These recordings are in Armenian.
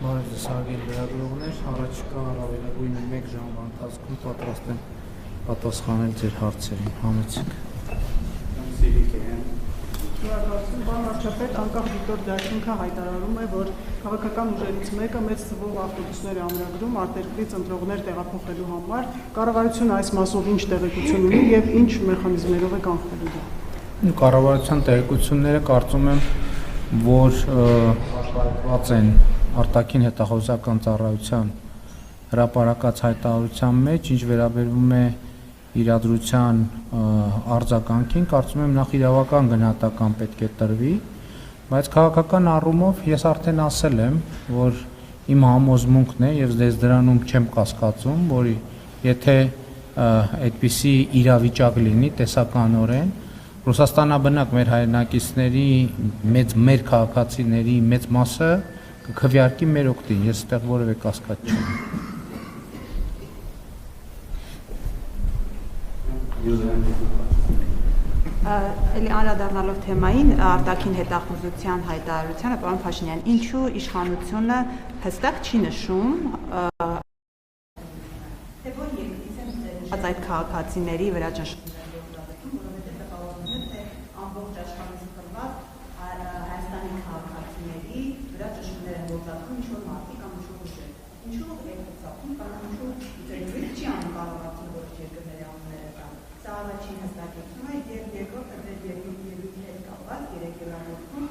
Բարև ձեզ հարգելի լրագրողներ, առաջիկա առավելագույնը 1 ժամվա ընթացքում պատրաստ եմ պատասխանել ձեր հարցերին, համեցեք։ Շնորհակալություն, պարոն վարչապետ, անկախ դիտորդ դաշինքը հայտարարում է, որ քաղաքական ուժերից մեկը մեծ թվով ավտոբուսներ է ամրագրում արտերկրից ընտրողներ տեղափոխելու համար, կառավարությունը այս մասով ինչ տեղեկություն ունի եւ ինչ մեխանիզմներով է կանխելու դա։ Կառավարության տեղեկությունները կարծում եմ, որ հաշվարկված են արտաքին հետախուզական ծառայության հրապարակած հայտարարության մեջ, ինչ վերաբերվում է իրադրության արձագանքին, կարծում եմ նախ իրավական գնահատական պետք է տրվի, բայց քաղաքական առումով ես արդեն ասել եմ, որ իմ համոզմունքն է եւ ես դրանում չեմ կասկածում, որ եթե այդպիսի իրավիճակ լինի տեսականորեն, Ռուսաստանաբնակ մեր հայրենակիցների մեր քաղաքացիների մեծ մասը կքվեարկի մեր օգտին, ես այդտեղ որևէ կասկած չունեմ։ Էլի անդրադառնալով թեմային արտաքին հետախուզության հայտարարությանը, պարոն Փաշինյան, ինչու իշխանությունը հստակ չի նշում թե որ երկրից են այդ քաղաքացիների վրա ճնշում, որովհետև տպավորվում է, թե ամբողջ աշխարհից կրված Հայաստանի քաղաքացիների վրա ճնշումներ են գործադրում ինչ-որ մարդիկ կամ ինչ-որ ուժեր։ Ինչու է ցածում կամ ինչու դեպքերից չի անում կառավարությունը որոշ երկրների անունները կան։ Սա առաջին հստակեցումը եւ երկրորդը դեր երկրների հետ կապված երեկեվանքում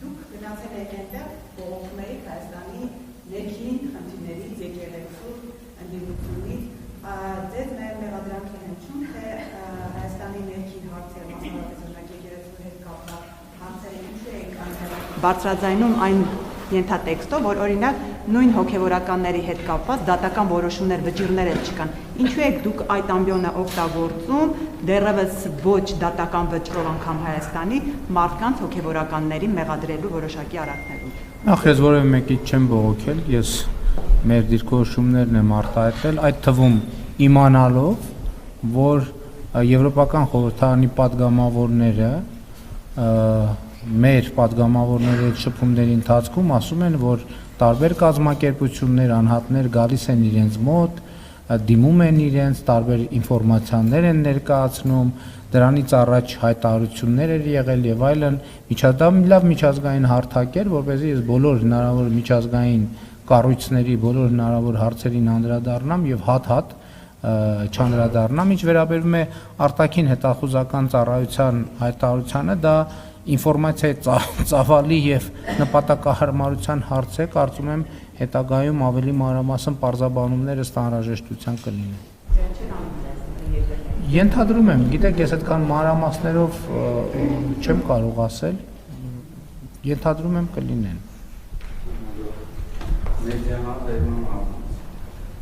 դուք գնացել եք այնտեղ բողոքում եք Հայաստանի ներքին խնդիրներից եկեղեցու ընդդիմությունից ձեզ նաև մեղադրանք են հնչում թե Հայաստանի ներքին հարցեր մասնավորապես օրինակ եկեղեցու հետ կապված հարցերը ինչու եք բարձրաձայնում այն ենթատեքստով, որ օրինակ նույն հոգևորականների հետ կապված դատական որոշումներ, վճիռներ էլ չկան։ Ինչու եք դուք այդ ամբիոնը օգտագործում դեռևս ոչ դատական վճռով անգամ Հայաստանի մարդկանց հոգևորականների մեղադրելու որոշակի արարքներում։ Նախ ես որևէ մեկից չեմ բողոքել, ես մեր դիրքորոշումներն եմ արտահայտել, այդ թվում իմանալով, որ Եվրոպական խորհրդարանի падգամավորները մեր падգամավորների հետ շփումների ընթացքում ասում են, որ տարբեր կազմակերպություններ, անհատներ գալիս են իրենց մոտ, դիմում են իրենց, տարբեր ինֆորմացիաներ են ներկայացնում, դրանից առաջ հայտարարություններ էր եղել եւ այլն, լավ միջազգային հարթակ էր, որպեսզի ես բոլոր հնարավոր միջազգային կառույցների բոլոր հնարավոր հարցերին անդրադառնամ եւ հատ-հատ չանդրադառնամ, ինչ վերաբերում է արտաքին հետախուզական ծառայության հայտարարությանը, դա ինֆորմացիայի ծավալի եւ նպատակահարմարության հարց է, կարծում եմ հետագայում ավելի մանրամասն պարզաբանումները ըստ անհրաժեշտության կլինեն։ Ենթադրում եմ, գիտեք, ես այդքան մանրամասներով չեմ կարող ասել, ենթադրում եմ կլինեն։